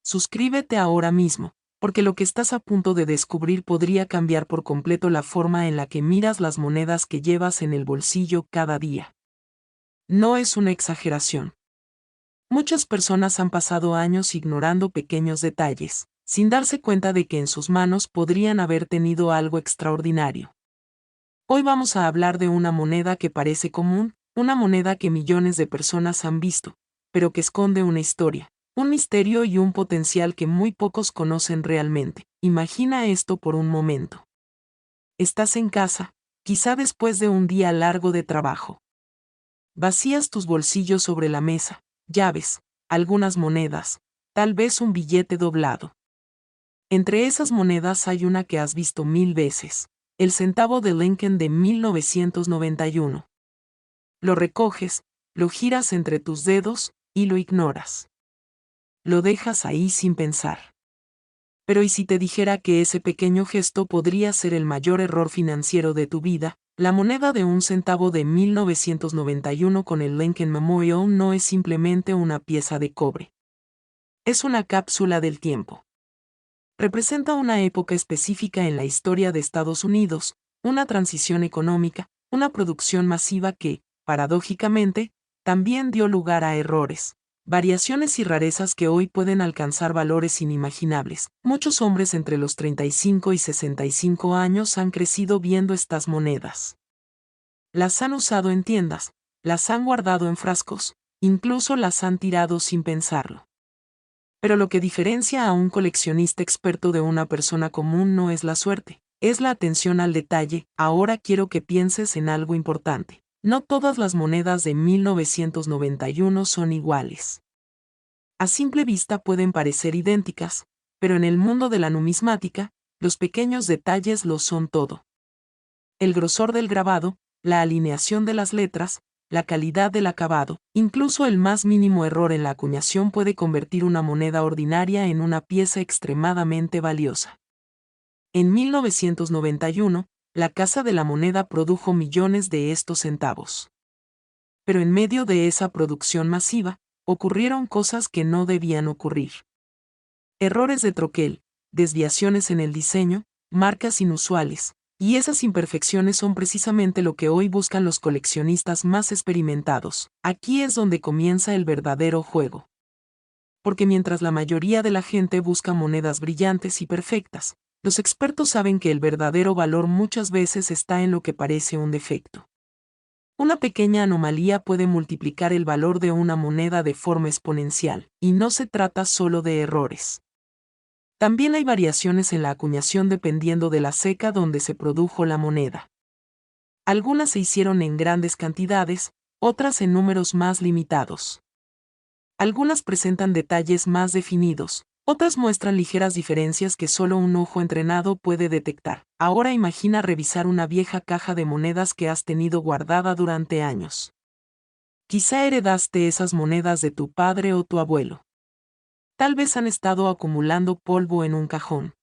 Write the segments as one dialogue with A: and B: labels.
A: Suscríbete ahora mismo, porque lo que estás a punto de descubrir podría cambiar por completo la forma en la que miras las monedas que llevas en el bolsillo cada día. No es una exageración. Muchas personas han pasado años ignorando pequeños detalles, sin darse cuenta de que en sus manos podrían haber tenido algo extraordinario. Hoy vamos a hablar de una moneda que parece común, una moneda que millones de personas han visto, pero que esconde una historia, un misterio y un potencial que muy pocos conocen realmente. Imagina esto por un momento. Estás en casa, quizá después de un día largo de trabajo. Vacías tus bolsillos sobre la mesa, llaves, algunas monedas, tal vez un billete doblado. Entre esas monedas hay una que has visto 1000 veces, el centavo de Lincoln de 1991. Lo recoges, lo giras entre tus dedos y lo ignoras. Lo dejas ahí sin pensar. Pero ¿y si te dijera que ese pequeño gesto podría ser el mayor error financiero de tu vida? La moneda de un centavo de 1991 con el Lincoln Memorial no es simplemente una pieza de cobre. Es una cápsula del tiempo. Representa una época específica en la historia de Estados Unidos, una transición económica, una producción masiva que, paradójicamente, también dio lugar a errores, variaciones y rarezas que hoy pueden alcanzar valores inimaginables. Muchos hombres entre los 35 y 65 años han crecido viendo estas monedas. Las han usado en tiendas, las han guardado en frascos, incluso las han tirado sin pensarlo. Pero lo que diferencia a un coleccionista experto de una persona común no es la suerte, es la atención al detalle. Ahora quiero que pienses en algo importante. No todas las monedas de 1991 son iguales. A simple vista pueden parecer idénticas, pero en el mundo de la numismática, los pequeños detalles lo son todo. El grosor del grabado, la alineación de las letras, la calidad del acabado, incluso el más mínimo error en la acuñación puede convertir una moneda ordinaria en una pieza extremadamente valiosa. En 1991, la Casa de la Moneda produjo millones de estos centavos. Pero en medio de esa producción masiva, ocurrieron cosas que no debían ocurrir. Errores de troquel, desviaciones en el diseño, marcas inusuales, y esas imperfecciones son precisamente lo que hoy buscan los coleccionistas más experimentados. Aquí es donde comienza el verdadero juego. Porque mientras la mayoría de la gente busca monedas brillantes y perfectas, los expertos saben que el verdadero valor muchas veces está en lo que parece un defecto. Una pequeña anomalía puede multiplicar el valor de una moneda de forma exponencial, y no se trata solo de errores. También hay variaciones en la acuñación dependiendo de la ceca donde se produjo la moneda. Algunas se hicieron en grandes cantidades, otras en números más limitados. Algunas presentan detalles más definidos, otras muestran ligeras diferencias que solo un ojo entrenado puede detectar. Ahora imagina revisar una vieja caja de monedas que has tenido guardada durante años. Quizá heredaste esas monedas de tu padre o tu abuelo. Tal vez han estado acumulando polvo en un cajón.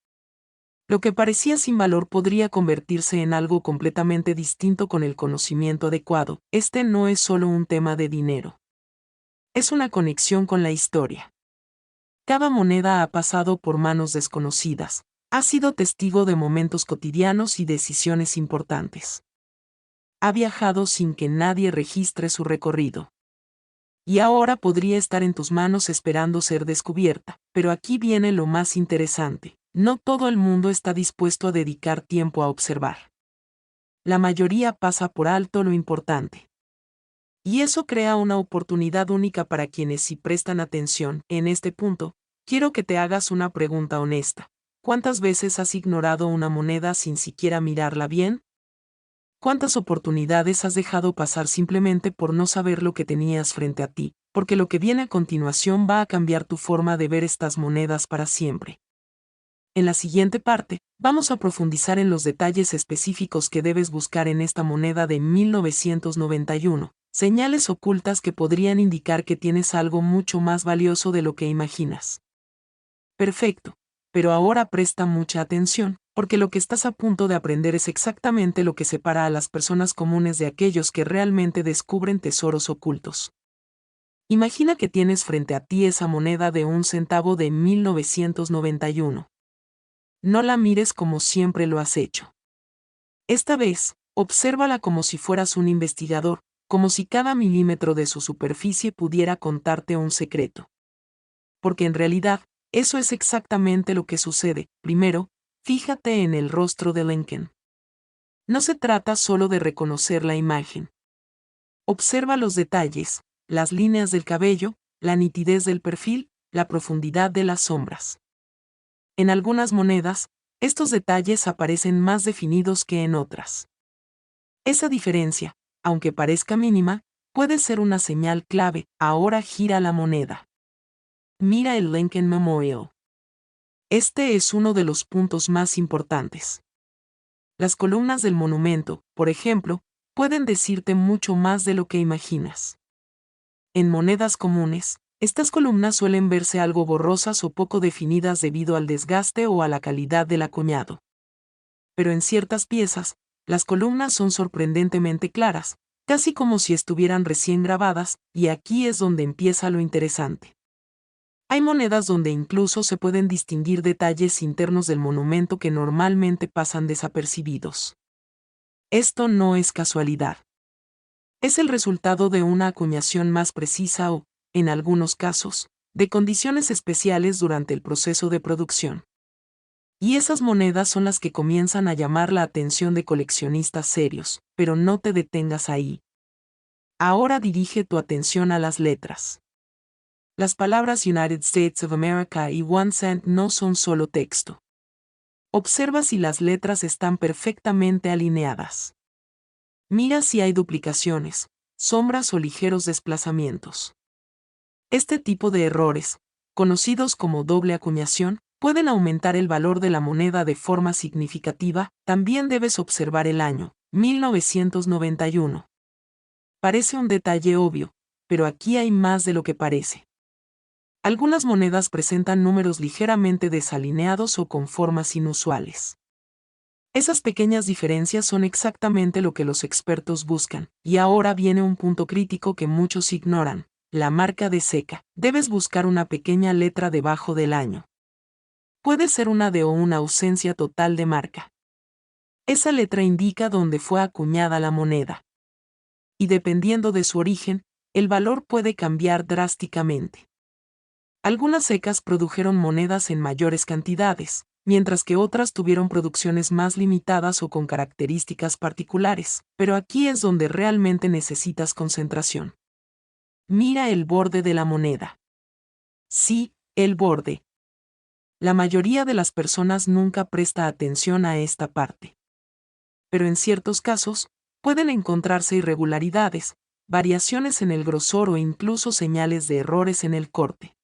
A: Lo que parecía sin valor podría convertirse en algo completamente distinto con el conocimiento adecuado. Este no es solo un tema de dinero. Es una conexión con la historia. Cada moneda ha pasado por manos desconocidas, ha sido testigo de momentos cotidianos y decisiones importantes. Ha viajado sin que nadie registre su recorrido. Y ahora podría estar en tus manos esperando ser descubierta, pero aquí viene lo más interesante. No todo el mundo está dispuesto a dedicar tiempo a observar. La mayoría pasa por alto lo importante. Y eso crea una oportunidad única para quienes sí prestan atención. En este punto, quiero que te hagas una pregunta honesta. ¿Cuántas veces has ignorado una moneda sin siquiera mirarla bien? ¿Cuántas oportunidades has dejado pasar simplemente por no saber lo que tenías frente a ti? Porque lo que viene a continuación va a cambiar tu forma de ver estas monedas para siempre. En la siguiente parte, vamos a profundizar en los detalles específicos que debes buscar en esta moneda de 1991, señales ocultas que podrían indicar que tienes algo mucho más valioso de lo que imaginas. Perfecto, pero ahora presta mucha atención, porque lo que estás a punto de aprender es exactamente lo que separa a las personas comunes de aquellos que realmente descubren tesoros ocultos. Imagina que tienes frente a ti esa moneda de 1 centavo de 1991. No la mires como siempre lo has hecho. Esta vez, obsérvala como si fueras un investigador, como si cada milímetro de su superficie pudiera contarte un secreto. Porque en realidad, eso es exactamente lo que sucede. Primero, fíjate en el rostro de Lincoln. No se trata solo de reconocer la imagen. Observa los detalles, las líneas del cabello, la nitidez del perfil, la profundidad de las sombras. En algunas monedas, estos detalles aparecen más definidos que en otras. Esa diferencia, aunque parezca mínima, puede ser una señal clave. Ahora gira la moneda. Mira el Lincoln Memorial. Este es uno de los puntos más importantes. Las columnas del monumento, por ejemplo, pueden decirte mucho más de lo que imaginas. En monedas comunes, estas columnas suelen verse algo borrosas o poco definidas debido al desgaste o a la calidad del acuñado. Pero en ciertas piezas, las columnas son sorprendentemente claras, casi como si estuvieran recién grabadas, y aquí es donde empieza lo interesante. Hay monedas donde incluso se pueden distinguir detalles internos del monumento que normalmente pasan desapercibidos. Esto no es casualidad. Es el resultado de una acuñación más precisa o, en algunos casos, de condiciones especiales durante el proceso de producción. Y esas monedas son las que comienzan a llamar la atención de coleccionistas serios, pero no te detengas ahí. Ahora dirige tu atención a las letras. Las palabras United States of America y 1 cent no son solo texto. Observa si las letras están perfectamente alineadas. Mira si hay duplicaciones, sombras o ligeros desplazamientos. Este tipo de errores, conocidos como doble acuñación, pueden aumentar el valor de la moneda de forma significativa. También debes observar el año, 1991. Parece un detalle obvio, pero aquí hay más de lo que parece. Algunas monedas presentan números ligeramente desalineados o con formas inusuales. Esas pequeñas diferencias son exactamente lo que los expertos buscan, y ahora viene un punto crítico que muchos ignoran: la marca de seca. Debes buscar una pequeña letra debajo del año. Puede ser una D o una ausencia total de marca. Esa letra indica dónde fue acuñada la moneda. Y dependiendo de su origen, el valor puede cambiar drásticamente. Algunas secas produjeron monedas en mayores cantidades, mientras que otras tuvieron producciones más limitadas o con características particulares, pero aquí es donde realmente necesitas concentración. Mira el borde de la moneda. Sí, el borde. La mayoría de las personas nunca presta atención a esta parte. Pero en ciertos casos, pueden encontrarse irregularidades, variaciones en el grosor o incluso señales de errores en el corte.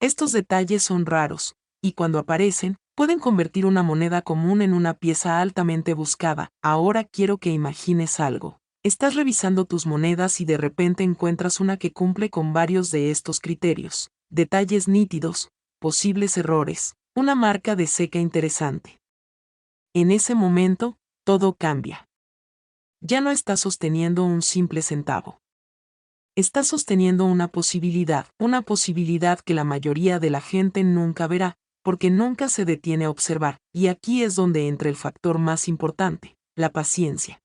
A: Estos detalles son raros, y cuando aparecen, pueden convertir una moneda común en una pieza altamente buscada. Ahora quiero que imagines algo. Estás revisando tus monedas y de repente encuentras una que cumple con varios de estos criterios: detalles nítidos, posibles errores, una marca de seca interesante. En ese momento, todo cambia. Ya no estás sosteniendo un simple centavo. Estás sosteniendo una posibilidad que la mayoría de la gente nunca verá, porque nunca se detiene a observar, y aquí es donde entra el factor más importante: la paciencia.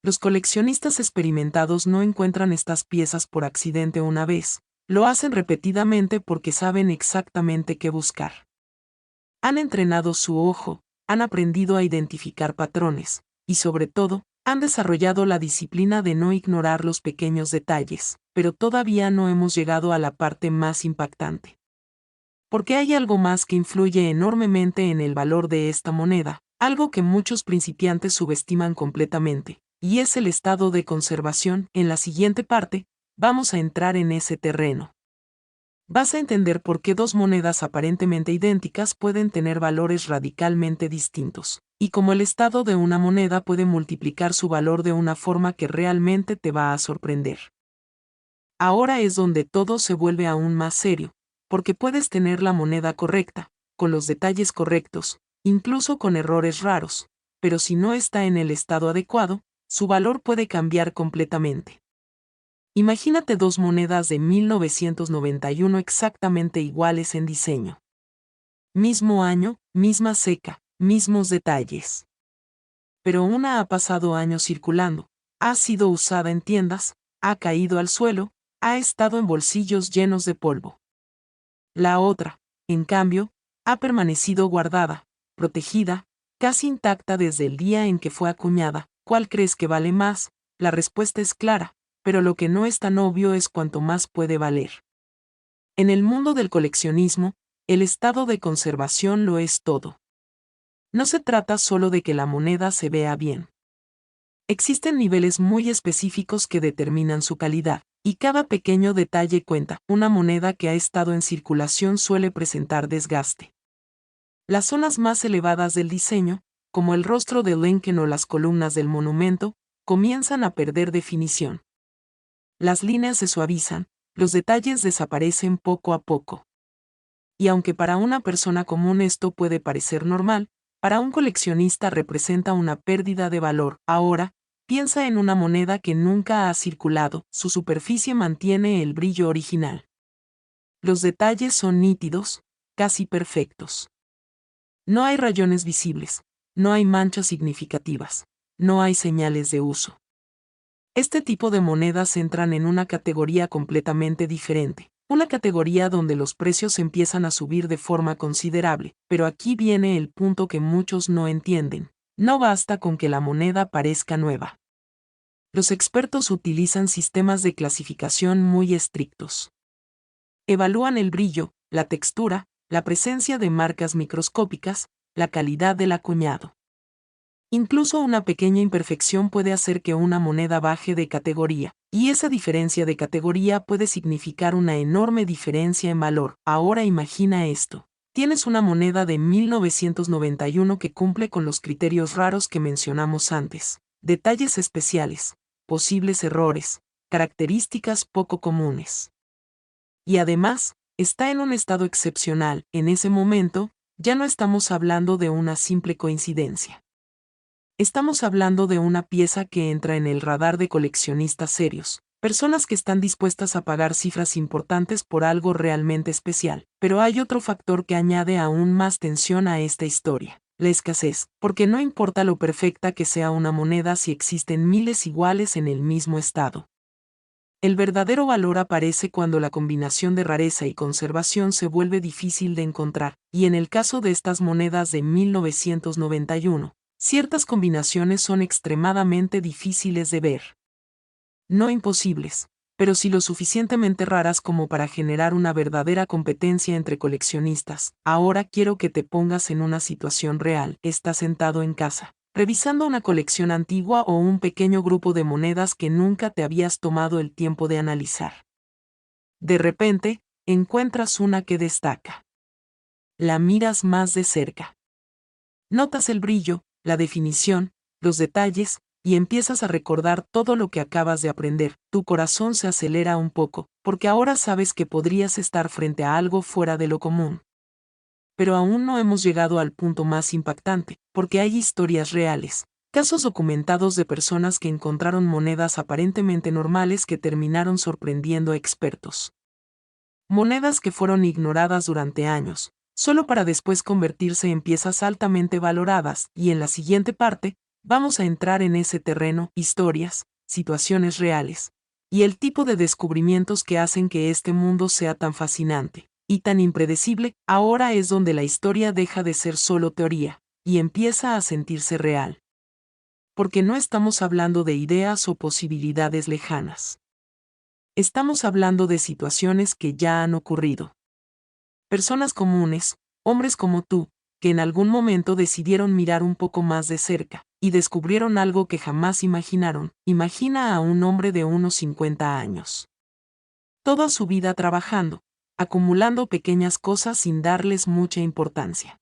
A: Los coleccionistas experimentados no encuentran estas piezas por accidente una vez, lo hacen repetidamente porque saben exactamente qué buscar. Han entrenado su ojo, han aprendido a identificar patrones, y sobre todo, han desarrollado la disciplina de no ignorar los pequeños detalles, pero todavía no hemos llegado a la parte más impactante. Porque hay algo más que influye enormemente en el valor de esta moneda, algo que muchos principiantes subestiman completamente, y es el estado de conservación. En la siguiente parte, vamos a entrar en ese terreno. Vas a entender por qué dos monedas aparentemente idénticas pueden tener valores radicalmente distintos, y cómo el estado de una moneda puede multiplicar su valor de una forma que realmente te va a sorprender. Ahora es donde todo se vuelve aún más serio, porque puedes tener la moneda correcta, con los detalles correctos, incluso con errores raros, pero si no está en el estado adecuado, su valor puede cambiar completamente. Imagínate dos monedas de 1991 exactamente iguales en diseño. Mismo año, misma ceca, mismos detalles. Pero una ha pasado años circulando, ha sido usada en tiendas, ha caído al suelo, ha estado en bolsillos llenos de polvo. La otra, en cambio, ha permanecido guardada, protegida, casi intacta desde el día en que fue acuñada. ¿Cuál crees que vale más? La respuesta es clara, pero lo que no es tan obvio es cuánto más puede valer. En el mundo del coleccionismo, el estado de conservación lo es todo. No se trata solo de que la moneda se vea bien. Existen niveles muy específicos que determinan su calidad, y cada pequeño detalle cuenta. Una moneda que ha estado en circulación suele presentar desgaste. Las zonas más elevadas del diseño, como el rostro de Lincoln o las columnas del monumento, comienzan a perder definición. Las líneas se suavizan, los detalles desaparecen poco a poco. Y aunque para una persona común esto puede parecer normal, para un coleccionista representa una pérdida de valor. Ahora, piensa en una moneda que nunca ha circulado, su superficie mantiene el brillo original. Los detalles son nítidos, casi perfectos. No hay rayones visibles, no hay manchas significativas, no hay señales de uso. Este tipo de monedas entran en una categoría completamente diferente, una categoría donde los precios empiezan a subir de forma considerable, pero aquí viene el punto que muchos no entienden. No basta con que la moneda parezca nueva. Los expertos utilizan sistemas de clasificación muy estrictos. Evalúan el brillo, la textura, la presencia de marcas microscópicas, la calidad del acuñado. Incluso una pequeña imperfección puede hacer que una moneda baje de categoría, y esa diferencia de categoría puede significar una enorme diferencia en valor. Ahora imagina esto. Tienes una moneda de 1991 que cumple con los criterios raros que mencionamos antes. Detalles especiales, posibles errores, características poco comunes. Y además, está en un estado excepcional. En ese momento, ya no estamos hablando de una simple coincidencia. Estamos hablando de una pieza que entra en el radar de coleccionistas serios, personas que están dispuestas a pagar cifras importantes por algo realmente especial. Pero hay otro factor que añade aún más tensión a esta historia: la escasez, porque no importa lo perfecta que sea una moneda si existen miles iguales en el mismo estado. El verdadero valor aparece cuando la combinación de rareza y conservación se vuelve difícil de encontrar, y en el caso de estas monedas de 1991, ciertas combinaciones son extremadamente difíciles de ver. No imposibles, pero sí lo suficientemente raras como para generar una verdadera competencia entre coleccionistas. Ahora quiero que te pongas en una situación real. Estás sentado en casa, revisando una colección antigua o un pequeño grupo de monedas que nunca te habías tomado el tiempo de analizar. De repente, encuentras una que destaca. La miras más de cerca. Notas el brillo, la definición, los detalles, y empiezas a recordar todo lo que acabas de aprender. Tu corazón se acelera un poco, porque ahora sabes que podrías estar frente a algo fuera de lo común. Pero aún no hemos llegado al punto más impactante, porque hay historias reales, casos documentados de personas que encontraron monedas aparentemente normales que terminaron sorprendiendo a expertos. Monedas que fueron ignoradas durante años, solo para después convertirse en piezas altamente valoradas. Y en la siguiente parte, vamos a entrar en ese terreno: historias, situaciones reales, y el tipo de descubrimientos que hacen que este mundo sea tan fascinante y tan impredecible. Ahora es donde la historia deja de ser solo teoría, y empieza a sentirse real. Porque no estamos hablando de ideas o posibilidades lejanas. Estamos hablando de situaciones que ya han ocurrido. Personas comunes, hombres como tú, que en algún momento decidieron mirar un poco más de cerca, y descubrieron algo que jamás imaginaron. Imagina a un hombre de unos 50 años. Toda su vida trabajando, acumulando pequeñas cosas sin darles mucha importancia.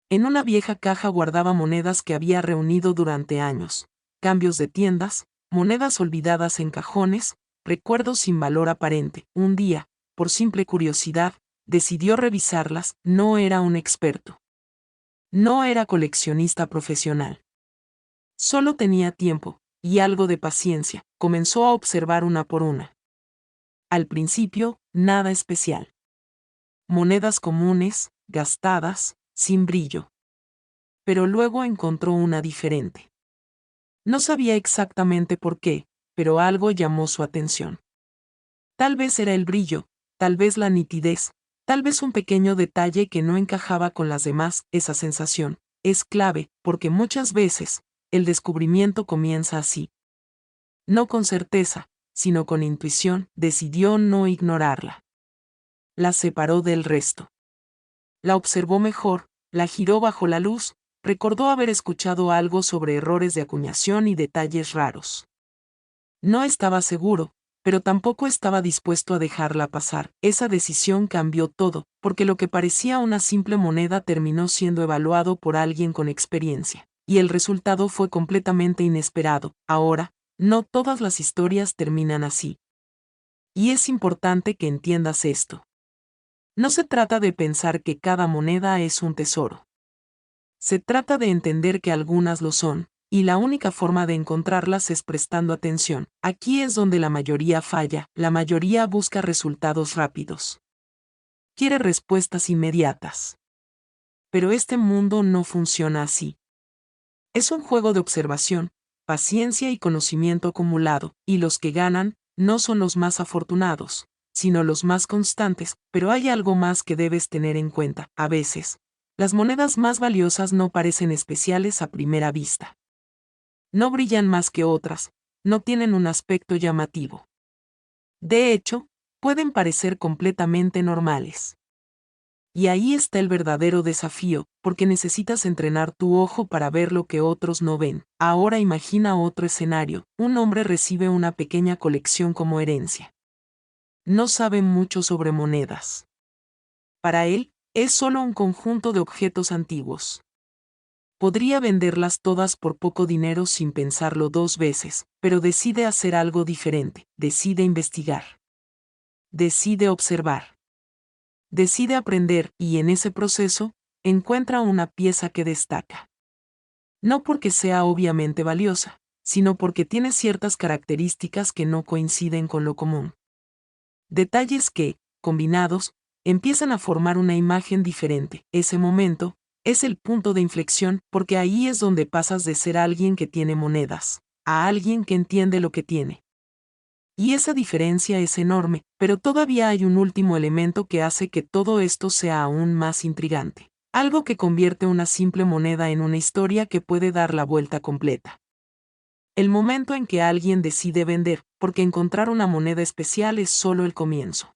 A: En una vieja caja guardaba monedas que había reunido durante años, cambios de tiendas, monedas olvidadas en cajones, recuerdos sin valor aparente. Un día, por simple curiosidad, decidió revisarlas. No era un experto. No era coleccionista profesional. Solo tenía tiempo, y algo de paciencia, comenzó a observar una por una. Al principio, nada especial. Monedas comunes, gastadas, sin brillo. Pero luego encontró una diferente. No sabía exactamente por qué, pero algo llamó su atención. Tal vez era el brillo, tal vez la nitidez, tal vez un pequeño detalle que no encajaba con las demás. Esa sensación es clave, porque muchas veces, el descubrimiento comienza así. No con certeza, sino con intuición, decidió no ignorarla. La separó del resto. La observó mejor, la giró bajo la luz, recordó haber escuchado algo sobre errores de acuñación y detalles raros. No estaba seguro, pero tampoco estaba dispuesto a dejarla pasar. Esa decisión cambió todo, porque lo que parecía una simple moneda terminó siendo evaluado por alguien con experiencia. Y el resultado fue completamente inesperado. Ahora, no todas las historias terminan así. Y es importante que entiendas esto. No se trata de pensar que cada moneda es un tesoro. Se trata de entender que algunas lo son, y la única forma de encontrarlas es prestando atención. Aquí es donde la mayoría falla, la mayoría busca resultados rápidos. Quiere respuestas inmediatas. Pero este mundo no funciona así. Es un juego de observación, paciencia y conocimiento acumulado, y los que ganan, no son los más afortunados, sino los más constantes. Pero hay algo más que debes tener en cuenta. A veces, las monedas más valiosas no parecen especiales a primera vista. No brillan más que otras, no tienen un aspecto llamativo. De hecho, pueden parecer completamente normales. Y ahí está el verdadero desafío, porque necesitas entrenar tu ojo para ver lo que otros no ven. Ahora imagina otro escenario: un hombre recibe una pequeña colección como herencia. No sabe mucho sobre monedas. Para él, es solo un conjunto de objetos antiguos. Podría venderlas todas por poco dinero sin pensarlo dos veces, pero decide hacer algo diferente, decide investigar. Decide observar. Decide aprender, y en ese proceso, encuentra una pieza que destaca. No porque sea obviamente valiosa, sino porque tiene ciertas características que no coinciden con lo común. Detalles que, combinados, empiezan a formar una imagen diferente. Ese momento es el punto de inflexión, porque ahí es donde pasas de ser alguien que tiene monedas a alguien que entiende lo que tiene. Y esa diferencia es enorme, pero todavía hay un último elemento que hace que todo esto sea aún más intrigante. Algo que convierte una simple moneda en una historia que puede dar la vuelta completa. El momento en que alguien decide vender, porque encontrar una moneda especial es solo el comienzo.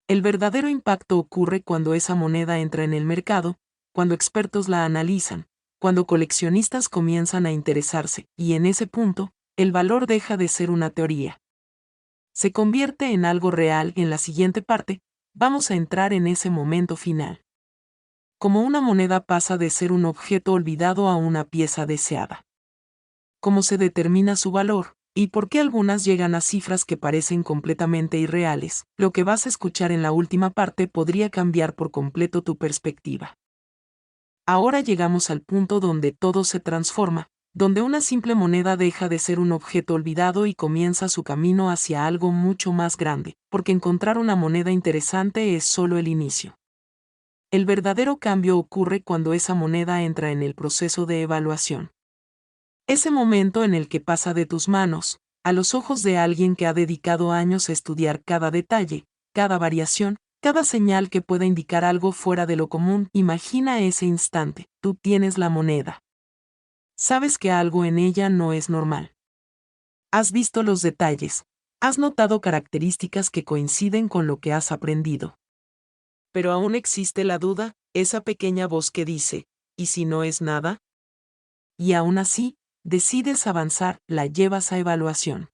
A: El verdadero impacto ocurre cuando esa moneda entra en el mercado, cuando expertos la analizan, cuando coleccionistas comienzan a interesarse, y en ese punto, el valor deja de ser una teoría. Se convierte en algo real. En la siguiente parte, vamos a entrar en ese momento final. Cómo una moneda pasa de ser un objeto olvidado a una pieza deseada. Cómo se determina su valor, y por qué algunas llegan a cifras que parecen completamente irreales. Lo que vas a escuchar en la última parte podría cambiar por completo tu perspectiva. Ahora llegamos al punto donde todo se transforma, donde una simple moneda deja de ser un objeto olvidado y comienza su camino hacia algo mucho más grande, porque encontrar una moneda interesante es solo el inicio. El verdadero cambio ocurre cuando esa moneda entra en el proceso de evaluación. Ese momento en el que pasa de tus manos a los ojos de alguien que ha dedicado años a estudiar cada detalle, cada variación, cada señal que pueda indicar algo fuera de lo común. Imagina ese instante: tú tienes la moneda. Sabes que algo en ella no es normal. Has visto los detalles, has notado características que coinciden con lo que has aprendido. Pero aún existe la duda, esa pequeña voz que dice: ¿y si no es nada? Y aún así, decides avanzar, la llevas a evaluación.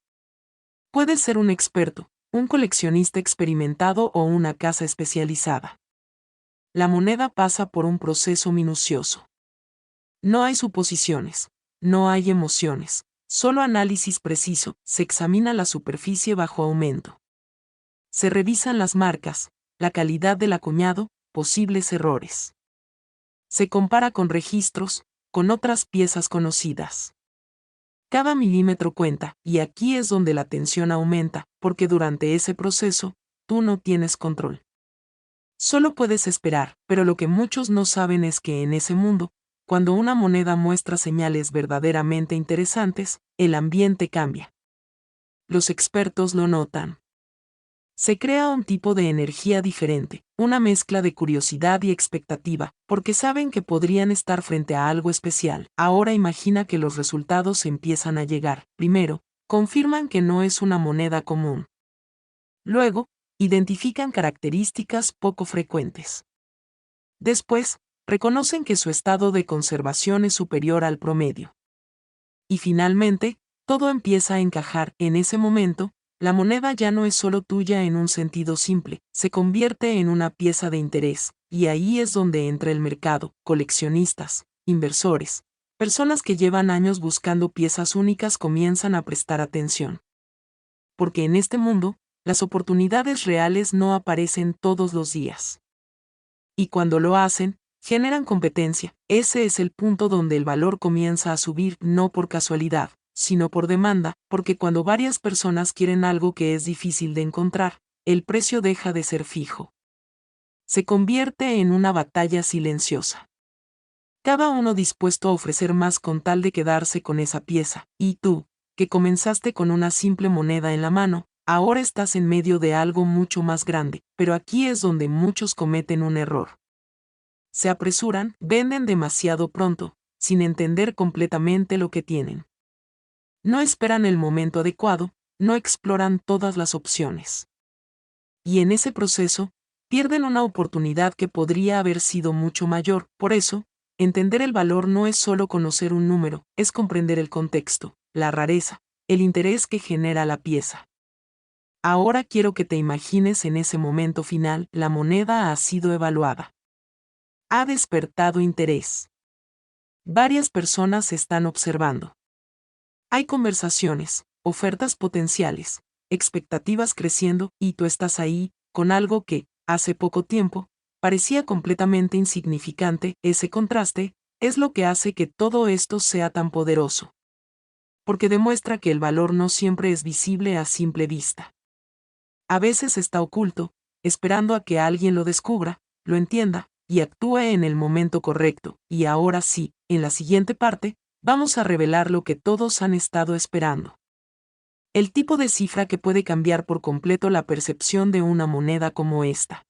A: Puedes ser un experto, un coleccionista experimentado o una casa especializada. La moneda pasa por un proceso minucioso. No hay suposiciones, no hay emociones, solo análisis preciso. Se examina la superficie bajo aumento. Se revisan las marcas, la calidad del acuñado, posibles errores. Se compara con registros, con otras piezas conocidas. Cada milímetro cuenta, y aquí es donde la tensión aumenta, porque durante ese proceso, tú no tienes control. Solo puedes esperar, pero lo que muchos no saben es que en ese mundo, cuando una moneda muestra señales verdaderamente interesantes, el ambiente cambia. Los expertos lo notan. Se crea un tipo de energía diferente, una mezcla de curiosidad y expectativa, porque saben que podrían estar frente a algo especial. Ahora imagina que los resultados empiezan a llegar. Primero, confirman que no es una moneda común. Luego, identifican características poco frecuentes. Después, reconocen que su estado de conservación es superior al promedio. Y finalmente, todo empieza a encajar. En ese momento, la moneda ya no es solo tuya en un sentido simple, se convierte en una pieza de interés, y ahí es donde entra el mercado, coleccionistas, inversores, personas que llevan años buscando piezas únicas comienzan a prestar atención. Porque en este mundo, las oportunidades reales no aparecen todos los días. Y cuando lo hacen, generan competencia. Ese es el punto donde el valor comienza a subir, no por casualidad, sino por demanda, porque cuando varias personas quieren algo que es difícil de encontrar, el precio deja de ser fijo. Se convierte en una batalla silenciosa. Cada uno dispuesto a ofrecer más con tal de quedarse con esa pieza, y tú, que comenzaste con una simple moneda en la mano, ahora estás en medio de algo mucho más grande, pero aquí es donde muchos cometen un error. Se apresuran, venden demasiado pronto, sin entender completamente lo que tienen. No esperan el momento adecuado, no exploran todas las opciones. Y en ese proceso, pierden una oportunidad que podría haber sido mucho mayor. Por eso, entender el valor no es solo conocer un número, es comprender el contexto, la rareza, el interés que genera la pieza. Ahora quiero que te imagines en ese momento final, la moneda ha sido evaluada. Ha despertado interés. Varias personas están observando. Hay conversaciones, ofertas potenciales, expectativas creciendo, y tú estás ahí, con algo que, hace poco tiempo, parecía completamente insignificante. Ese contraste es lo que hace que todo esto sea tan poderoso. Porque demuestra que el valor no siempre es visible a simple vista. A veces está oculto, esperando a que alguien lo descubra, lo entienda, y actúe en el momento correcto. Y ahora sí, en la siguiente parte, vamos a revelar lo que todos han estado esperando. El tipo de cifra que puede cambiar por completo la percepción de una moneda como esta.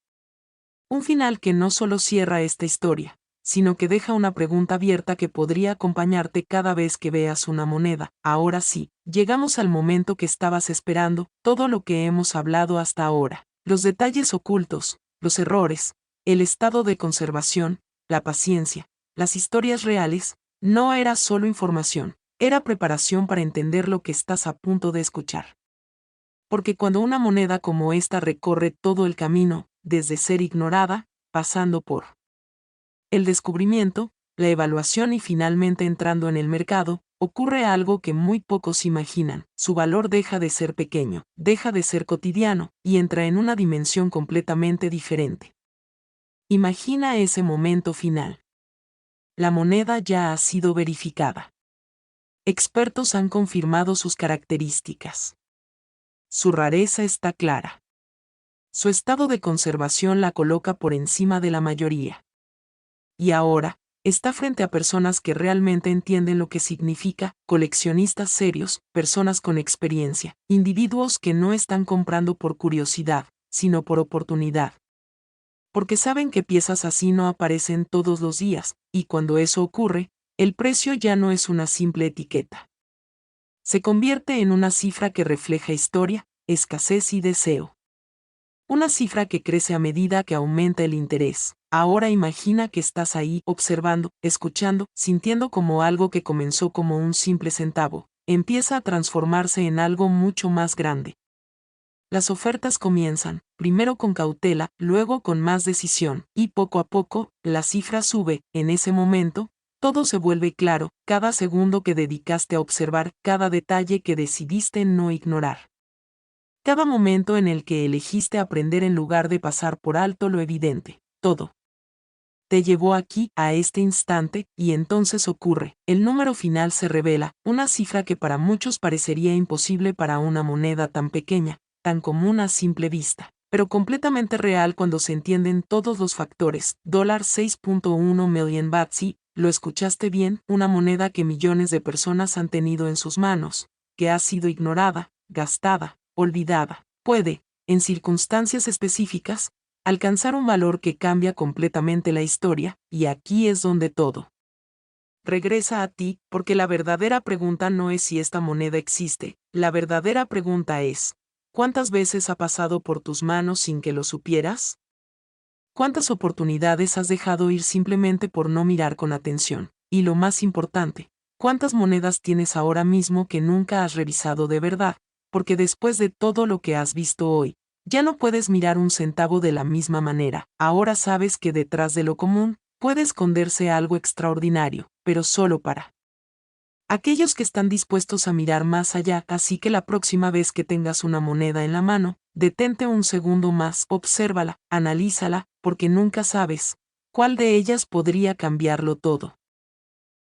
A: Un final que no solo cierra esta historia, sino que deja una pregunta abierta que podría acompañarte cada vez que veas una moneda. Ahora sí, llegamos al momento que estabas esperando, todo lo que hemos hablado hasta ahora. Los detalles ocultos, los errores, el estado de conservación, la paciencia, las historias reales, no era solo información, era preparación para entender lo que estás a punto de escuchar. Porque cuando una moneda como esta recorre todo el camino, desde ser ignorada, pasando por el descubrimiento, la evaluación y finalmente entrando en el mercado, ocurre algo que muy pocos imaginan. Su valor deja de ser pequeño, deja de ser cotidiano, y entra en una dimensión completamente diferente. Imagina ese momento final. La moneda ya ha sido verificada. Expertos han confirmado sus características. Su rareza está clara. Su estado de conservación la coloca por encima de la mayoría. Y ahora, está frente a personas que realmente entienden lo que significa, coleccionistas serios, personas con experiencia, individuos que no están comprando por curiosidad, sino por oportunidad. Porque saben que piezas así no aparecen todos los días, y cuando eso ocurre, el precio ya no es una simple etiqueta. Se convierte en una cifra que refleja historia, escasez y deseo. Una cifra que crece a medida que aumenta el interés. Ahora imagina que estás ahí, observando, escuchando, sintiendo como algo que comenzó como un simple centavo, empieza a transformarse en algo mucho más grande. Las ofertas comienzan, primero con cautela, luego con más decisión, y poco a poco, la cifra sube. En ese momento, todo se vuelve claro, cada segundo que dedicaste a observar, cada detalle que decidiste no ignorar. Cada momento en el que elegiste aprender en lugar de pasar por alto lo evidente, todo. te llevó aquí, a este instante, y entonces ocurre. El número final se revela, una cifra que para muchos parecería imposible para una moneda tan pequeña, tan común a simple vista, pero completamente real cuando se entienden todos los factores. $6.1 million sí, lo escuchaste bien, una moneda que millones de personas han tenido en sus manos, que ha sido ignorada, gastada, olvidada. Puede, en circunstancias específicas, alcanzar un valor que cambia completamente la historia, y aquí es donde todo regresa a ti, porque la verdadera pregunta no es si esta moneda existe, la verdadera pregunta es, ¿cuántas veces ha pasado por tus manos sin que lo supieras? ¿Cuántas oportunidades has dejado ir simplemente por no mirar con atención? Y lo más importante, ¿cuántas monedas tienes ahora mismo que nunca has revisado de verdad? Porque después de todo lo que has visto hoy, ya no puedes mirar un centavo de la misma manera. Ahora sabes que detrás de lo común puede esconderse algo extraordinario, pero solo para aquellos que están dispuestos a mirar más allá. Así que la próxima vez que tengas una moneda en la mano, detente un segundo más, obsérvala, analízala, porque nunca sabes cuál de ellas podría cambiarlo todo.